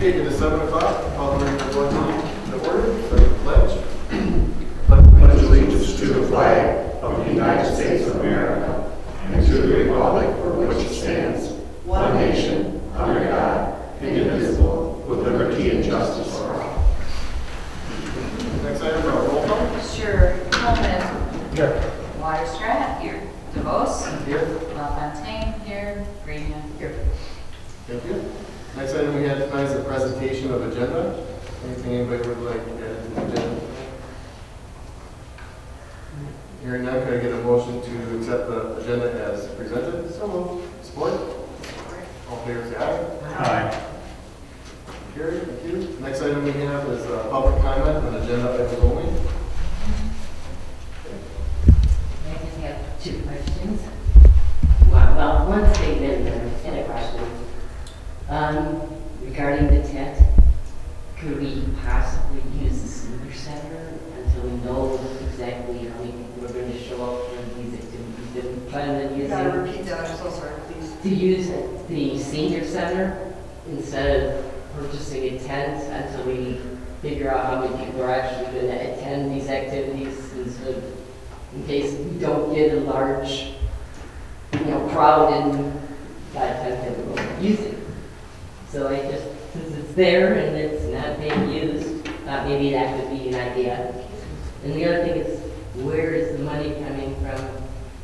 Okay, it is 7 o'clock. Call the regular board meeting to order. Start the pledge. Pledge Allegiance to the flag of the United States of America and to the republic for which it stands, one nation, under God, indivisible, with liberty and justice for all. Next item, roll call. Sure. Coleman. Here. Waterstrat. Here. DeVos. Here. LaFontaine. Here. Greenman. Here. Thank you. Next item we have tonight is a presentation of agenda. Anything anybody would like to add to the agenda? Hearing none, can I get a motion to accept the agenda as presented? So moved. Support? All in favor, say aye. Aye. Carried, thank you. Next item we have is public comment on agenda items only. I just have two questions. Well, one statement and a question. Regarding the tent, could we possibly use the senior center until we know exactly how many people are going to show up for these activities that we plan on You gotta using? repeat that, I'm so sorry, please. To use the senior center instead of purchasing a tent until we figure out how many people are actually going to attend these activities, instead of, in case we don't get a large, crowd and that tent that we're going to use it. So I just, since it's there and it's not being used, thought maybe that could be an idea. And the other thing is, where is the money coming from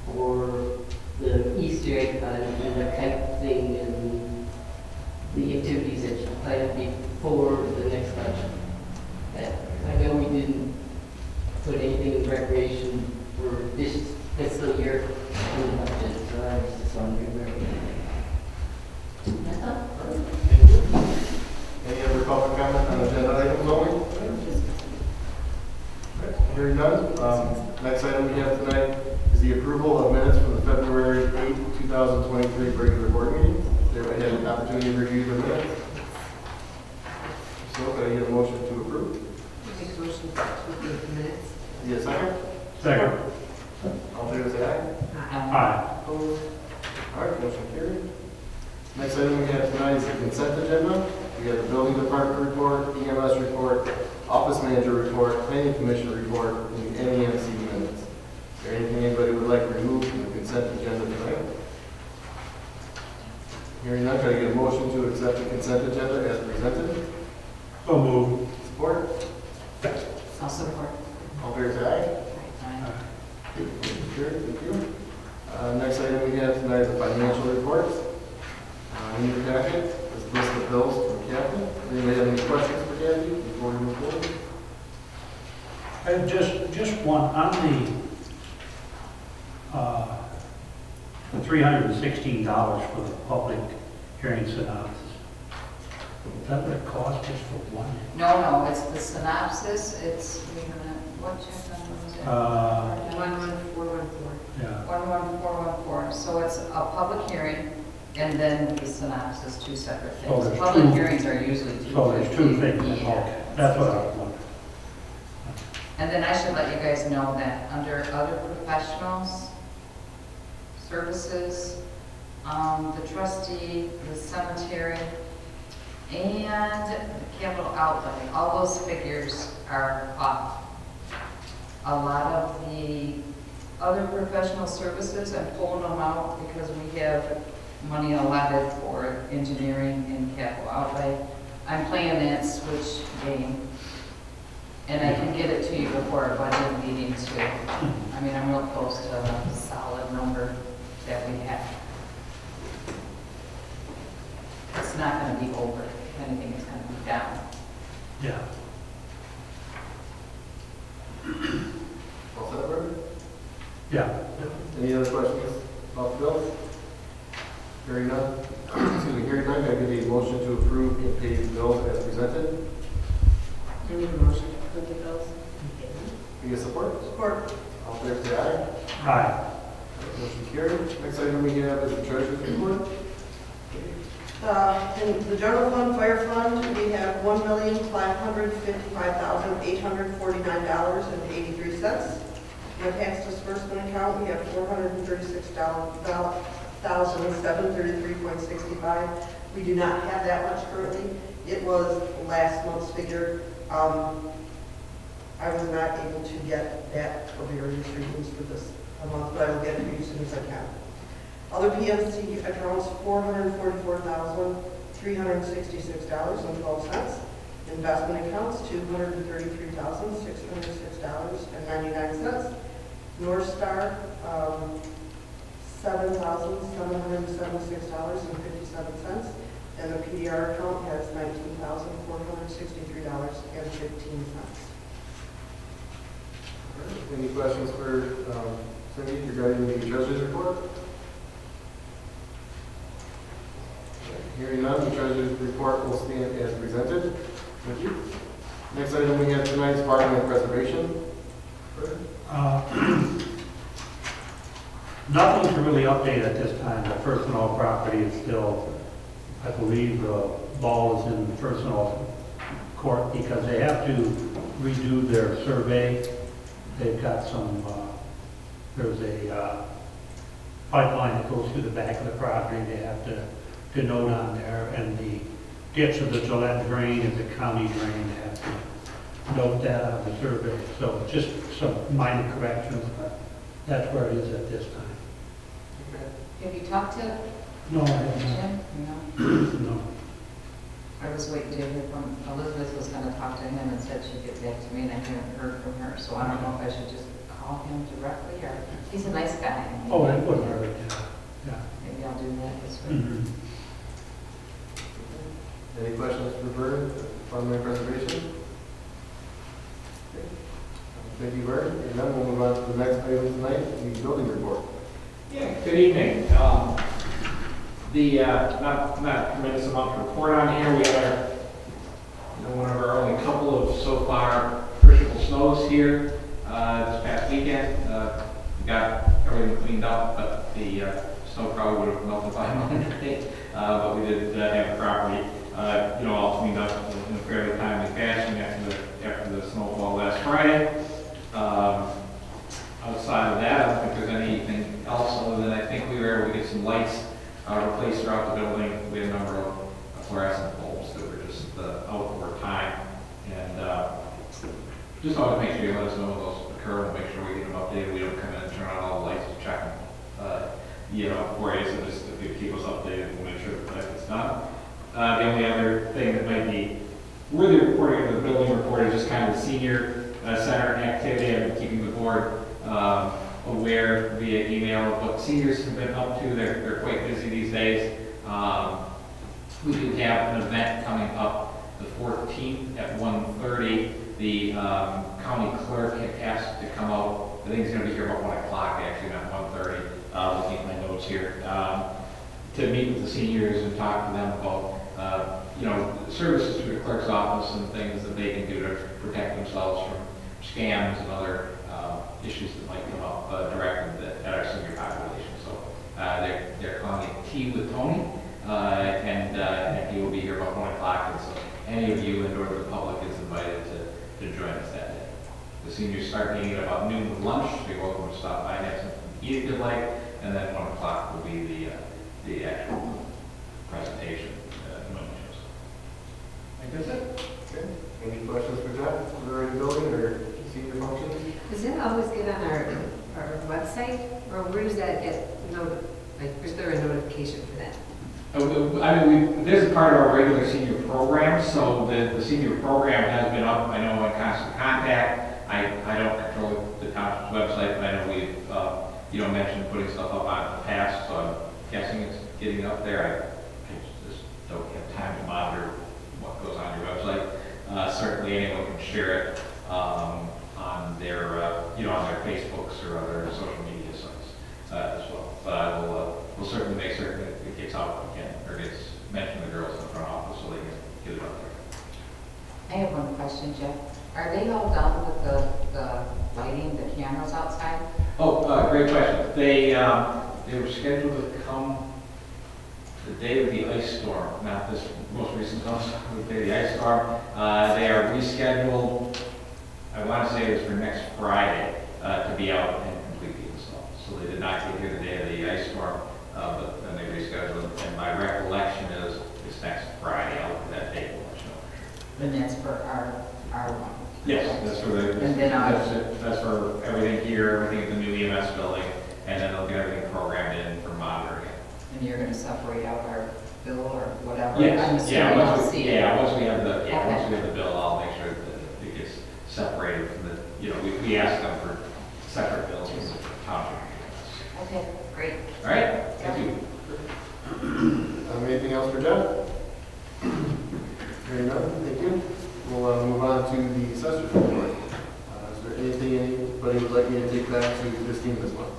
for the Easter egg hunt and the kind of thing and the activities that you plan before the next budget? I know we didn't put anything in recreation for this fiscal year in the budget, so I was just wondering where we are. That's all. Thank you. Any other public comment on agenda items only? Okay, hearing none. Next item we have tonight is the approval of minutes from the February 8, 2023 regular board meeting. Everybody had an opportunity to review the minutes. So, can I get a motion to approve? Make a motion to approve the minutes. Need a second? Second. All in favor, say aye. Aye. Opposed? All right, motion carried. Next item we have tonight is the consent agenda. We have the building department report, EMS report, office manager report, planning commission report, and the NEMC minutes. Is there anything anybody would like removed from the consent agenda tonight? Hearing none, can I get a motion to accept the consent agenda as presented? So moved. Support? I'll support. All fair say aye. Aye. Carried, thank you. Next item we have tonight is the financial reports. In your packet is a list of bills from Kathy. Anybody have any questions for Kathy before we move forward? Just one on the $316 for the public hearing synopsis. Is that what it costs just for one? No, it's the synopsis. It's, wait a minute, what check number was it? 11414. Yeah. 11414. So it's a public hearing and then the synopsis, two separate Oh, things. there's Public two. hearings are usually two. So there's two things. Yeah. Okay, that's what I was wondering. And then I should let you guys know that under other professionals, services, the trustee, the cemetery, and the capital outlay, all those figures are up. A lot of the other professional services, I'm pulling them out because we have money allotted for engineering and capital outlay. I'm playing that switch game. And I can get it to you before our budget meeting too. I mean, I'm real close to a solid number that we have. It's not gonna be over. If anything, it's gonna be down. Yeah. All set, Robert? Yeah. Any other questions about the bills? Hearing none. Excuse me, hearing none, can I get a motion to approve and pay the bills as presented? Do you need a motion to approve the bills? Can I get support? Support. All fair say aye. Aye. Motion carried. Next item we have is the treasurer's report. In the general fund, fire fund, we have $1,555,849.83. In the tax disbursement account, we have $436,000 $6,733.65. We do not have that much currently. It was last month's figure. I was not able to get that for various reasons for this month, but I will get it to you as soon as I can. Other PFC accounts, $444,366.12. Investment accounts, $233,606.99. North Star, $7,776.57. And the PDR account has $19,463.15. Any questions for Cindy regarding the treasurer's report? Hearing none, the treasurer's report will stand as presented. Thank you. Next item we have tonight is parking and preservation. Nothing to really update at this time. The personal property is still, I believe, the ball is in personal court because they have to redo their survey. They've got some, there's a pipeline that goes through the back of the property. They have to note on there, and the ditch of the Gillette drain is a county drain. They have to note that on the survey. So just some minor corrections, but that's where it is at this time. Have you talked to No, I haven't. Jim? No. No. I was waiting to hear from, Elizabeth was gonna talk to him and said she'd get back to me, and I haven't heard from her, so I don't know if I should just call him directly, or, he's a nice guy. Oh, that would hurt, yeah. Maybe I'll do that this Yeah. week. Mhm. Any questions for Vern, parking and preservation? Thank you, Vern. And then we'll move on to the next item tonight, the building report. Yeah, good evening. Not tremendous amount to report on here. We had one of our only couple of so far appreciable snows here this past weekend. We got everything cleaned up, but the snow probably would have melted by Monday. But we did have the property, all cleaned up in a fairly timely fashion after the snowfall last Friday. Outside of that, I don't think there's anything else other than I think we were able to get some lights replaced throughout the building. We had a number of fluorescent bulbs that were just out for time. And just always make sure you let us know when those occur. We'll make sure we get them updated. We don't come in and turn on all the lights to check them, for you. So just if you keep us updated, we'll make sure that gets done. The only other thing that might be worthy of reporting in the building report is just kind of the senior center activity and keeping the board aware via email of what seniors have been up to. They're quite busy these days. We do have an event coming up the 14th at 1:30. The county clerk had asked to come out. I think he's going to be here about 1 o'clock, actually, not 1:30. Looking at my notes here. To meet with the seniors and talk to them about, services through the clerk's office and things that they can do to protect themselves from scams and other issues that might come up directed at our senior population. So they're calling it Tea with Tony, and he will be here about 1 o'clock. And so any of you and or the public is invited to join us that day. The seniors start meeting at about noon with lunch. So you're welcome to stop by and have something to eat if you'd like. And then 1 o'clock will be the actual presentation. I think that's it. Okay. Any questions for Jeff regarding building or senior functions? Does it always get on our website, or where does that get is there a notification for that? This is part of our regular senior program, so the senior program has been up, I know, in constant contact. I don't control the township's website, but I know we've, mentioned putting stuff up on the past, so I'm guessing it's getting up there. I just don't have time to monitor what goes on your website. Certainly anyone can share it on their, on their Facebooks or other social media sites as well. But I will certainly make certain that it gets out again, or gets mentioned to the girls in the front office so they can get it up there. I have one question, Jeff. Are they all done with the lighting, the cameras outside? Oh, great question. They were scheduled to come the day of the ice storm, not this most recent one, the day of the ice storm. They are rescheduled, I want to say it was for next Friday, to be out and complete the install. So they did not get here the day of the ice storm, but my recollection is it's next Friday. I'll look at that date. We'll let you know for sure. And that's for our one. Yes, that's for the, And then that's for everything here, everything in the new EMS building, and then they'll get everything programmed in for monitoring. And you're gonna separate out our bill or whatever? Yes, I'm yeah, assuming once I'll we, see it. yeah, once we have the, yeah, Okay. once we have the bill, I'll make sure that it gets separated from the, you know, we ask them for separate bills from the township. Okay, great. All right, thank you. Anything else for Jeff? Hearing none, thank you. We'll move on to the assessor's report. Is there anything anybody would like me to take back to Christine this month?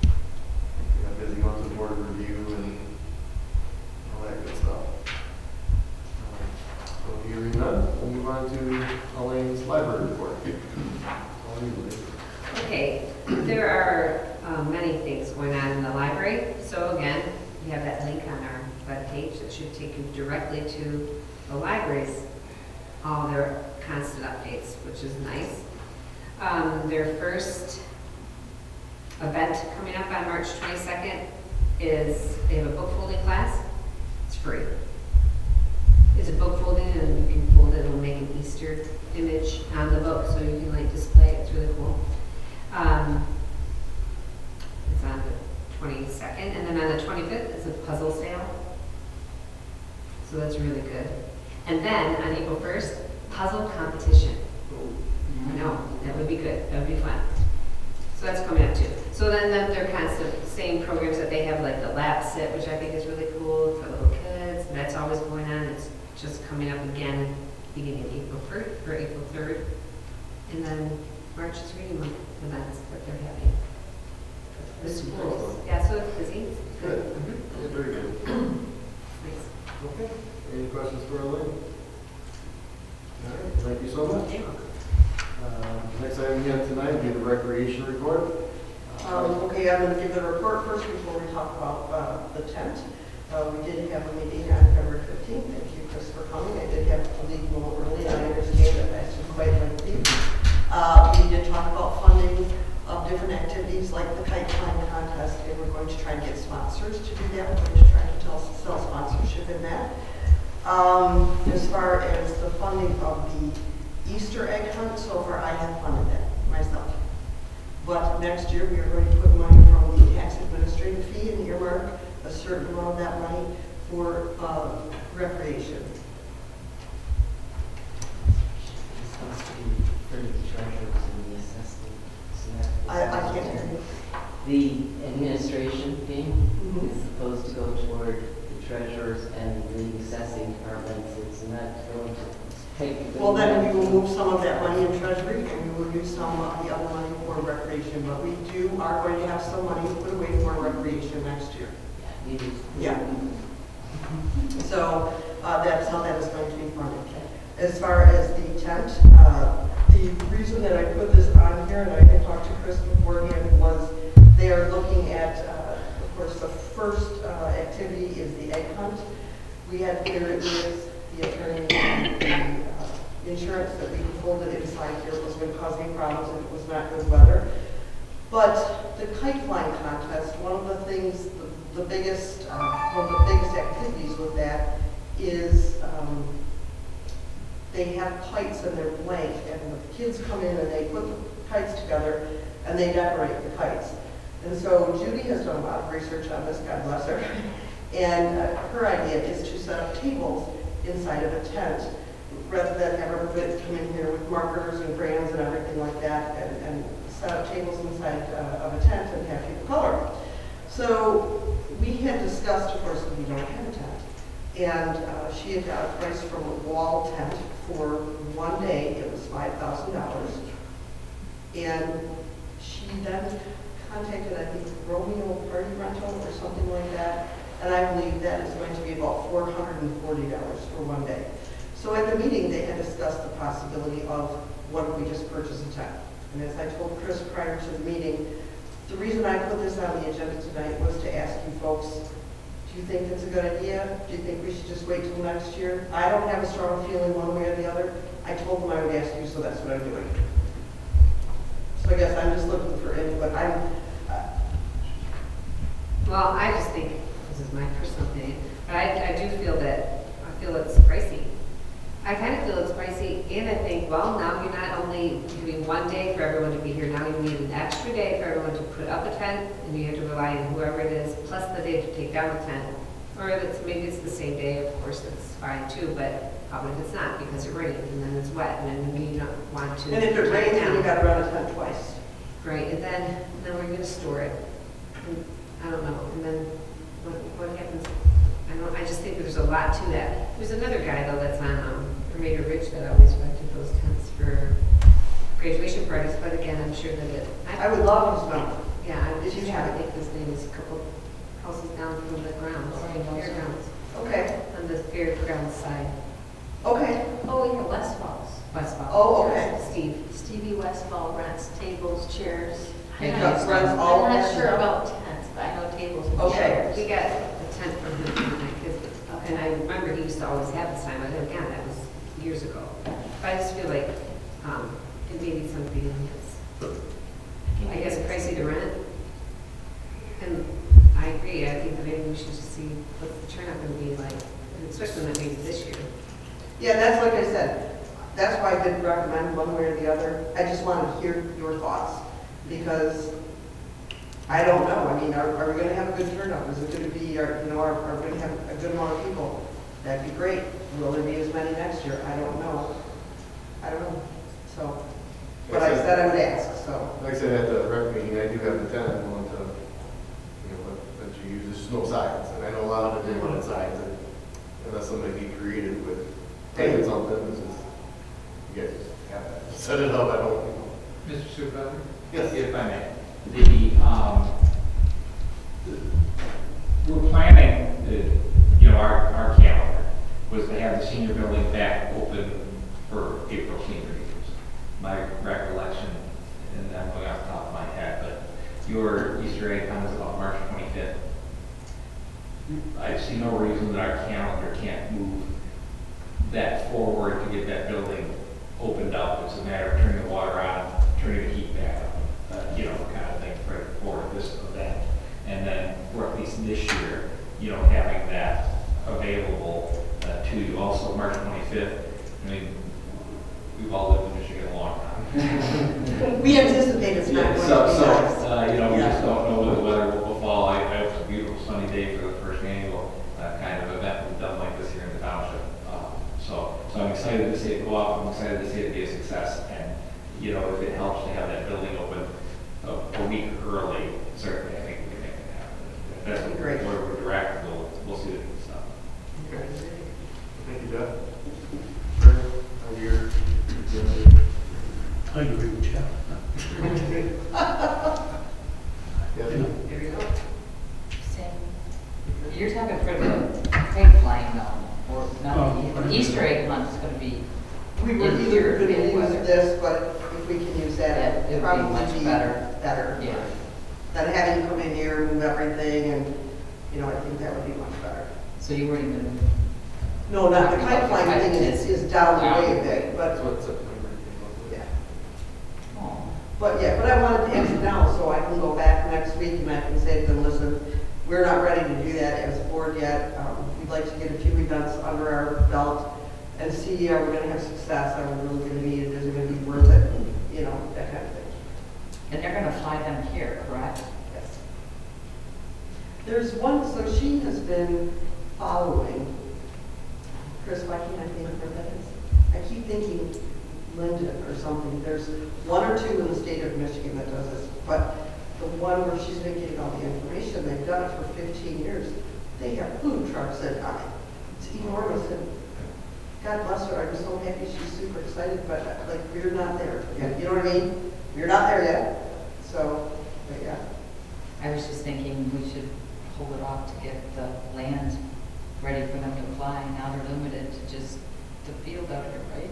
We got busy months of board review and all that good stuff. So hearing none, we'll move on to Elaine's library report. All you, Elaine. Okay, there are many things going on in the library. So again, we have that link on our webpage that should take you directly to the library's, all their constant updates, which is nice. Their first event coming up on March 22nd is they have a book folding class. It's free. It's a book folding, and you can fold it and make an Easter image on the book so you can like display it. It's really cool. It's on the 22nd, and then on the 25th is a puzzle sale. So that's really good. And then on April 1st, puzzle competition. I know, that would be good. That would be fun. So that's coming up too. So then they're constant same programs that they have, like the lab sit, which I think is really cool for little kids. That's always going on. It's just coming up again beginning of April 1st or April 3rd. And then March is reading month events that they're having. The schools. Yeah, so it's busy. It's good. Yeah, very good. Nice. Okay. Any questions for Elaine? All right, thank you so much. Next item we have tonight will be the recreation report. Okay, I'm going to give the report first before we talk about the tent. We did have a meeting on February 15th. Thank you, Chris, for coming. I did have to leave a little early, and I understand that that's quite lengthy. We did talk about funding of different activities like the kite flying contest, and we're going to try and get sponsors to do that. We're going to try to sell sponsorship in that. As far as the funding of the Easter egg hunt, so far I have funded that myself. But next year we are going to put money from the tax administrative fee and earmark a certain amount of that money for recreation. It's supposed to be for the treasurers and the assessment. So that- I can't hear you. The administration fee Mhm. is supposed to go toward the treasurers and the assessing departments. It's not going to take. Well, then we will move some of that money in treasury and we will use some of the other money for recreation. But we are going to have some money put away for recreation next year. Yeah, you do. Yeah. So that's how that is going to be funded. As far as the tent, the reason that I put this on here, and I had talked to Chris beforehand, was they are looking at, of course, the first activity is the egg hunt. We had cleared it with the attorney and the insurance that we pulled it inside here was going to cause any problems if it was not good weather. But the kite flying contest, one of the things, the biggest, one of the biggest activities with that is they have kites and they're blank, and the kids come in and they put the kites together and they decorate the kites. And so Judy has done a lot of research on this, God bless her, and her idea is to set up tables inside of a tent rather than have everybody come in here with markers and crayons and everything like that, and set up tables inside of a tent and have people color. So we had discussed, of course, we don't have a tent, and she had got a price from a wall tent for one day. It was $5,000, and she then contacted, I think, Romeo Party Rental or something like that, and I believe that is going to be about $440 for one day. So at the meeting, they had discussed the possibility of what if we just purchase a tent. And as I told Chris prior to the meeting, the reason I put this on the agenda tonight was to ask you folks, do you think it's a good idea? Do you think we should just wait till next year? I don't have a strong feeling one way or the other. I told them I would ask you, so that's what I'm doing. So I guess I'm just looking for input. Well, I just think, this is my personal opinion, But I do feel it's pricey. I kind of feel it's pricey, and I think, well, now you're not only doing one day for everyone to be here, now you need an extra day for everyone to put up a tent, and you have to rely on whoever it is, plus the day to take down the tent. Or if maybe it's the same day, of course, that's fine too, but probably if it's not, because it rained, and then it's wet, and then we don't want to. And if it take rains, then down. you gotta run a tent twice. Right, and then we're gonna store it. And I don't know, and then what happens? I just think there's a lot to that. There's another guy though that's on Raider Ridge that always rented those tents for graduation parties, but again, I'm sure that I would love his number. yeah, I'm If you just have trying to it. think his name is a couple houses down from the grounds, fairgrounds, Okay, on the fairgrounds side. okay. Oh, yeah, Westfall's. Westfall. Oh, okay. Steve. Stevie Westfall rents tables, chairs. Yeah, I'm Runs all not that. sure about tents, but I know tables and Okay. chairs. We got a tent from him for my kids, and I remember he used to always have the sign, but then again, that was years ago. But I just feel like, it may be something that's, I guess, pricey to rent. And I agree, I think that maybe we should just see what the turnout gonna be like, especially when that maybe this year. Yeah, that's like I said, that's why I didn't recommend one way or the other. I just wanted to hear your thoughts, because I don't know. I mean, are we gonna have a good turnout? Is it gonna be, are we gonna have a good amount of people? That'd be great. Will there be as many next year? I don't know. So, but I said I would ask, so. Like I said, at the rec meeting, I do have the tent, I'm willing to, let you use, there's no signs, and I know a lot of it, they wanted signs, and unless somebody get creative with taking something, this is, you guys have that, set it up, I don't, Mr. Supervisor? Yes. If I may. We're planning, our calendar was to have the senior building back open for April senior years. My recollection, and I'm going off the top of my head, but your Easter egg hunt is about March 25th. I see no reason that our calendar can't move that forward to get that building opened up. It's a matter of turning the water on, turning the heat back up, kind of thing for this event. And then for at least this year, having that available to you. Also, March 25th, I mean, we've all lived in Michigan a long time. We anticipate it's not Yeah, going to be so, nice. we Yeah. just don't know whether the weather will fall. I hope it's a beautiful sunny day for the first annual kind of event we've done like this here in the township. So I'm excited to see it go up. I'm excited to see it be a success. And, if it helps to have that building open a week early, certainly I think we can make it happen. If that's what Great. where we're directed, we'll see the good stuff. okay. Thank you, Jeff. Sure, your I agree with you. yes, Here we go. Same. You're talking for the kite flying though, or not, the Easter egg hunt is gonna be, We were in either going to European use weather. this, but if we can use that, It would it be probably much be better. better. Yeah. Than having you come in here, move everything, and, I think that would be much better. so you weren't even, No, not the Talking kite about the flying kite thing is down the way a bit, that's but, what September came yeah. oh, But I wanted to answer now, so I can go back next week and I can say to them, listen, we're not ready to do that as a board yet. We'd like to get a few events under our belt and see, are we going to have success? Are we really going to need it? Is it going to be worth it? That kind of thing. and they're gonna fly them here, correct? Yes. There's one, so she has been following, Chris, why can't I think of her that is? I keep thinking Linden or something. There's one or two in the state of Michigan that does this, but the one where she's been getting all the information, they've done it for 15 years. They have food trucks and it's enormous, and God bless her, I'm so happy, she's super excited, but we're not there yet. You know what I mean? We're not there yet. So, but yeah. I was just thinking we should hold it off to get the land ready for them to fly. Now they're limited to just the field out here, right?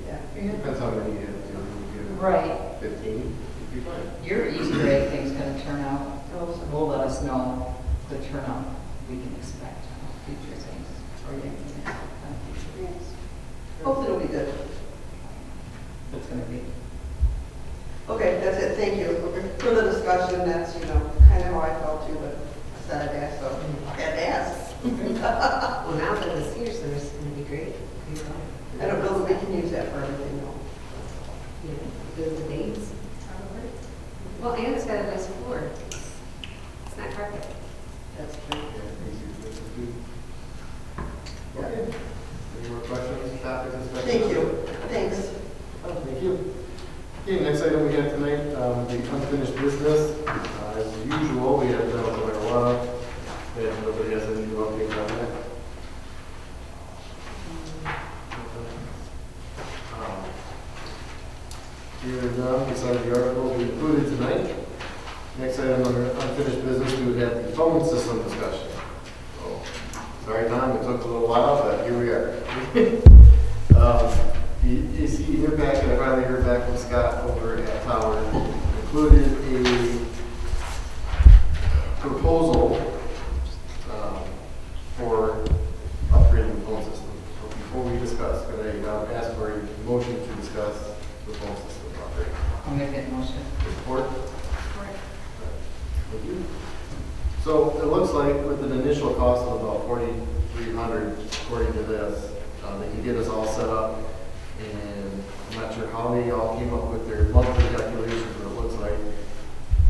Yeah. Depends how many you have. Right. 15, you'd be fine. Your Easter egg thing's gonna turn out, Also, will let us know the turnout we can expect on future things. Or you can, hopefully it'll be good. it's gonna be. Okay, that's it. Thank you. For the discussion, that's, kind of how I felt too, but I said I'd ask, so I had to ask. Well, now that the senior center is going to be great. I don't know that we can use that for everything, though. Yeah, the dates. Well, and it's got a nice floor. It's not carpet. That's true. Okay. Any more questions, topics, discussion? Thank you. Thanks. Thank you. Okay, next item we have tonight, the unfinished business. As usual, we have medical marijuana. If nobody has any new updates on that. Here and now, beside the article we included tonight. Next item under unfinished business, we would have the phone system discussion. So, sorry, Tom, it took a little while, but here we are. You see in your packet, I finally heard back from Scott over at Tower, included a proposal for upgrading the phone system. So before we discuss, could I ask for a motion to discuss the phone system upgrade? I'll make that motion. Support? Thank you. So it looks like with an initial cost of about $4,300, according to this, they can get us all set up. And I'm not sure how they all came up with their monthly calculations, but it looks like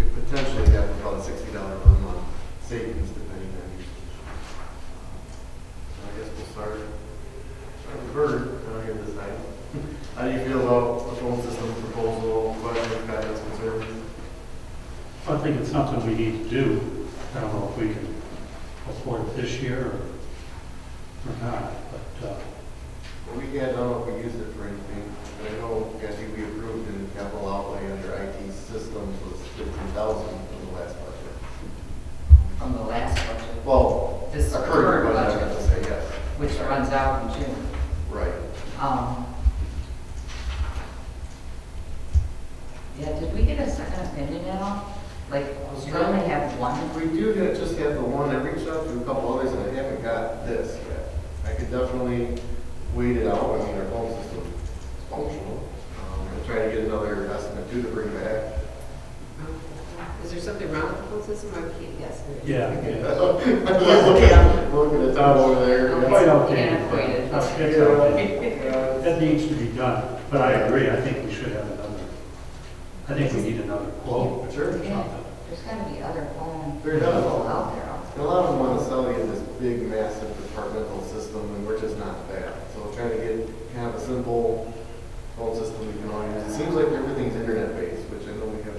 you could potentially have about a $60 per month savings depending on usage. So I guess we'll start with Bird here this time. How do you feel about the phone system proposal, questions, comments, concerns? I think it's something we need to do. I don't know if we can afford it this year or not, but We had, I don't know if we used it for anything, but I know, I think we approved in capital outlay under IT systems was $15,000 from the last budget. From the last budget, Well, This a current current budget, I budget. have to say, yes. which runs out in June. Right. Yeah, did we get a second opinion at all? Like, we only have one? We do just have the one. I reached out to a couple others and I haven't got this yet. I could definitely wait it out. I mean, our phone system is functional. And try to get another estimate too to bring back. Is there something wrong with the phone system? I can't guess. yeah. Looking at Tom over there. Quite okay. Antiquated. It's okay. That needs to be done, but I agree, I think we should have another, I think we need another quote. Sure. or Yeah, something. there's gotta be other phone There people does. out there. And a lot of them want to sell you this big, massive departmental system, and we're just not that. So trying to get kind of a simple phone system we can all use. It seems like everything's internet-based, which I know we have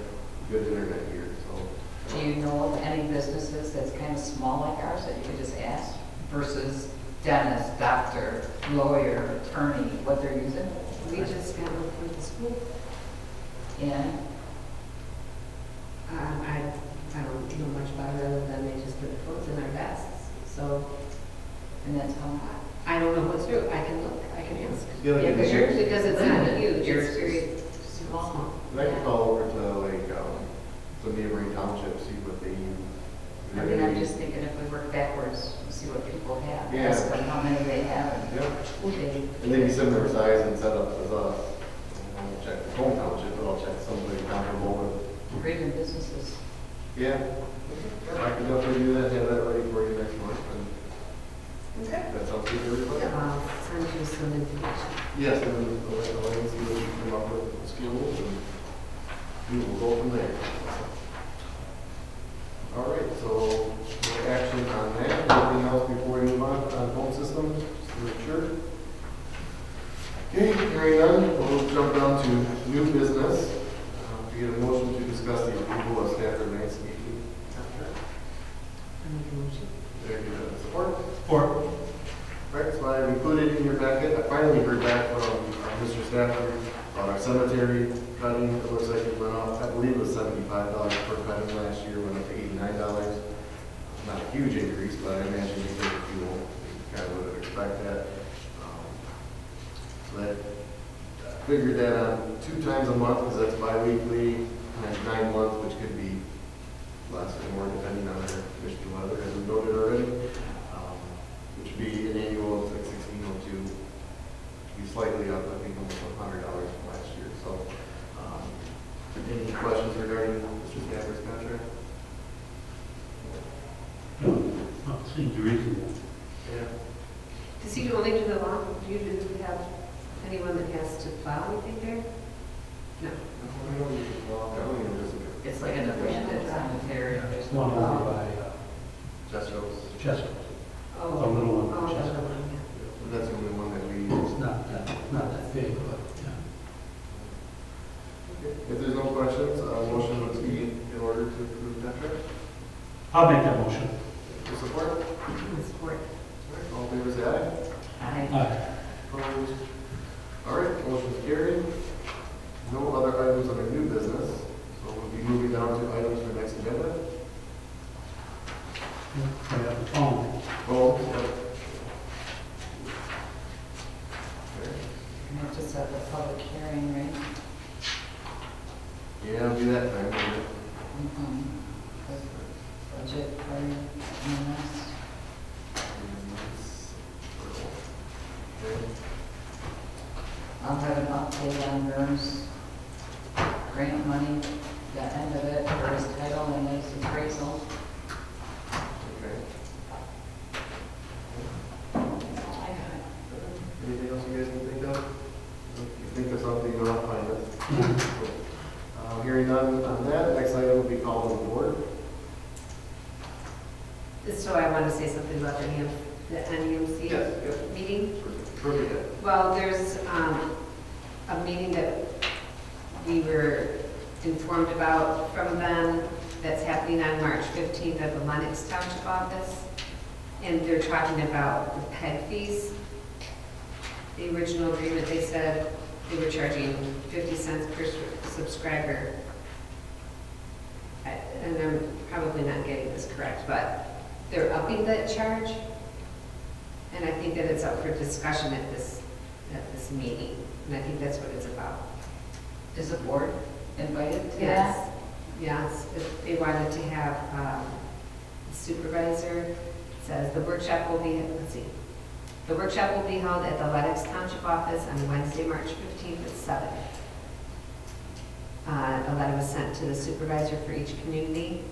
good internet here, so. Do you know of any businesses that's kind of small like ours that you could just ask versus dentist, doctor, lawyer, attorney, what they're using? We just got one for the school. And I don't know much about it other than they just put phones in our desks. So that's how high. I don't know what's true. I can look, I can ask. Yeah, like because yours- Because it's not Limited. huge, Yours it's is very small. I could call over to like some neighboring townships, see what they use. I mean, I'm just thinking if we work backwards, see what people have, Yeah. ask them how many they have, and Yep. who they. And maybe similar size and setup as us. I won't check the home township, but I'll check somebody comparable with. Or even businesses. Yeah. I can definitely do that, have that ready for you next month. And Okay. that sounds good to everybody. Send you some information. Yes, and then we'll let the ladies see what you come up with in schools, and we will go from there. All right, so no action on that. Anything else before we move on phone systems? Just to make sure. Okay, hearing none, we'll jump down to new business. We get a motion to discuss the approval of Stafford landscaping contract. I make a motion. There you go. Support. Or, Right, so I've included in your packet, I finally heard back from Mr. Stafford on our cemetery cutting. It looks like it went up, I believe it was $75 per cutting last year, went up to $89. Not a huge increase, but I imagine because of fuel, you kind of would expect that. So that, figured that on 2 times a month, because that's bi-weekly, and 9 months, which could be less or more depending on our Michigan weather, as we noted already. Which would be an annual of like $1,602, be slightly up, I think almost $100 from last year. So, any questions regarding Mr. Stafford's contract? no, Seems reasonable. Yeah. Does he only do the lawn? Do you have anyone that has to plow anything there? No. It's like an abandoned cemetery. There's One no over by Chester's. Chester. Oh, A little one, oh, the just- other one, yeah. That's the only one that we use. It's not that big, but, yeah. If there's no questions, motion would be in order to approve that trip. I'll make that motion. For support? Support. All in favor, say aye. Aye. Opposed? All right, motion's carried. No other items under new business, so we'll be moving down to items for next agenda. I have the phone. Well, And it just at the public hearing, right? yeah, it'll be that time. won't it? Mhm. Budget for EMS. Okay. I'll have an update on Vern's grant money, the end of it, for his title and his appraisal. Okay. I got it. Anything else you guys can think of? If you think of something, you know how to find it. Hearing none on that, next item will be called on the board. So I want to say something about the NEMC Yes. meeting. Perfect. Well, there's a meeting that we were informed about from them that's happening on March 15th at the Lennox Township office. And they're talking about the PEG fees. The original agreement, they said they were charging 50 cents per subscriber. And I'm probably not getting this correct, but they're upping that charge. And I think that it's up for discussion at this meeting. And I think that's what it's about. Is the board invited to Yes, that? yes. If they wanted to have a supervisor, it says the workshop will be, let's see. The workshop will be held at the Lennox Township office on Wednesday, March 15th at 7. A letter was sent to the supervisor for each community,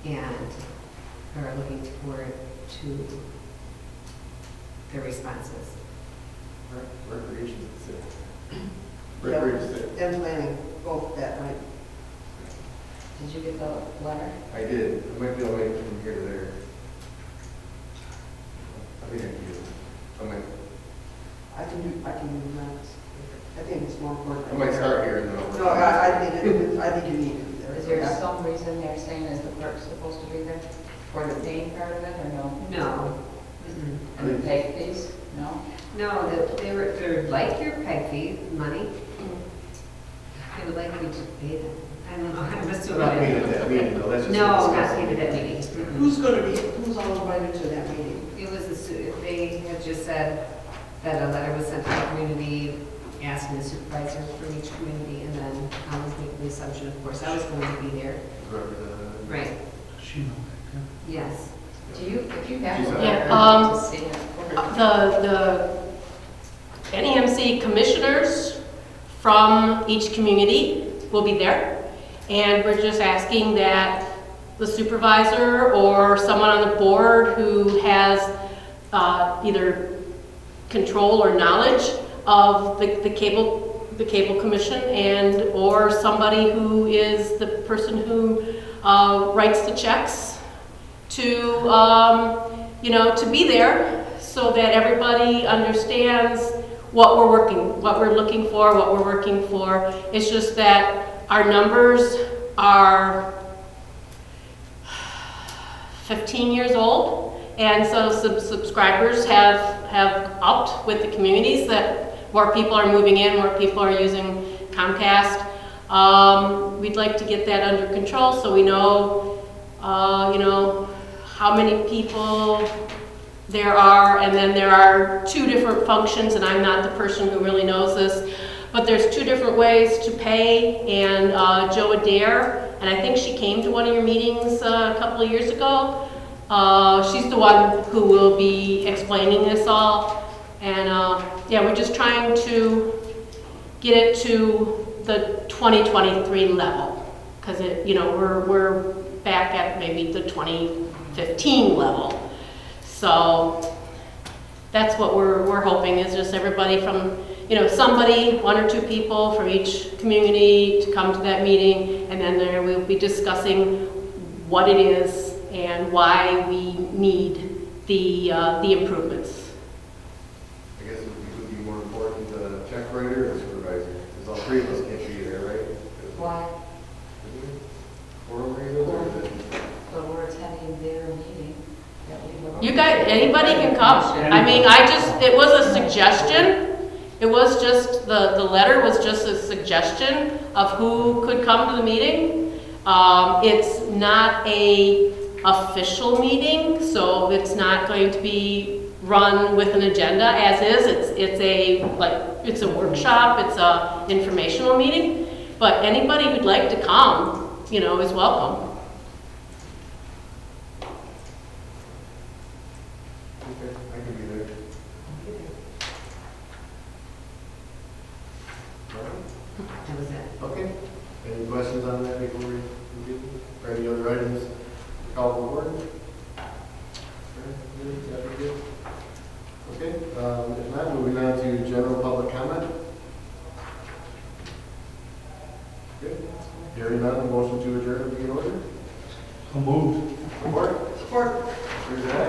and are looking forward to their responses. Recreation city. Yeah. Recreation city. And planning, both that night. Did you get the letter? I did. I might be able to make it from here to there. I think I can do it. I can do that. I think it's more important. I might start here and then I'll. No, I think you need to be there. Is there some reason they're saying is the clerk supposed to be there for the paying part of it, or no? No. Mm-mm. And the pay fees? No? No, they're like your PEG fee money. They would like you to pay them. I don't know, I'm I'm assuming. not paid at that meeting though, that's just. No, not paid at that meeting. Mm-mm. Who's all invited to that meeting? It was, they had just said that a letter was sent to the community asking the supervisor from each community, and then I was making the assumption, of course, I was going to be there. Representative. Right, She know back yes. Do you, if you have She's a on. letter Yeah, to see it? The NEMC commissioners from each community will be there, and we're just asking that the supervisor or someone on the board who has either control or knowledge of the cable commission, and or somebody who is the person who writes the checks to to be there, so that everybody understands what we're looking for, what we're working for. It's just that our numbers are 15 years old, and so some subscribers have upped with the communities, that more people are moving in, more people are using Comcast. We'd like to get that under control, so we know, how many people there are, and then there are 2 different functions, and I'm not the person who really knows this, but there's 2 different ways to pay, and Jo Adair, and I think she came to one of your meetings a couple of years ago. She's the one who will be explaining this all, and we're just trying to get it to the 2023 level, because we're back at maybe the 2014 15 level. So that's what we're hoping, is just everybody from, somebody, 1 or 2 people from each community to come to that meeting, and then there we'll be discussing what it is and why we need the improvements. I guess it would be more important, check writer or supervisor, because all 3 of us can't be there, right? Why? Forum reasons, or is it? But we're attending their meeting. that we were- You guys, anybody can come. I mean, it was a suggestion. It was just, the letter was just a suggestion of who could come to the meeting. It's not a official meeting, so it's not going to be run with an agenda as is. It's a workshop, it's a informational meeting. But anybody who'd like to come, is welcome. Okay, I can be there. That was it. Okay, any questions on that before we do? Or any other items to call to order? That'd be good. Okay, if not, moving on to general public comment. Good. Hearing none, motion to adjourn will be in order. So moved. Support? Support. Here's that.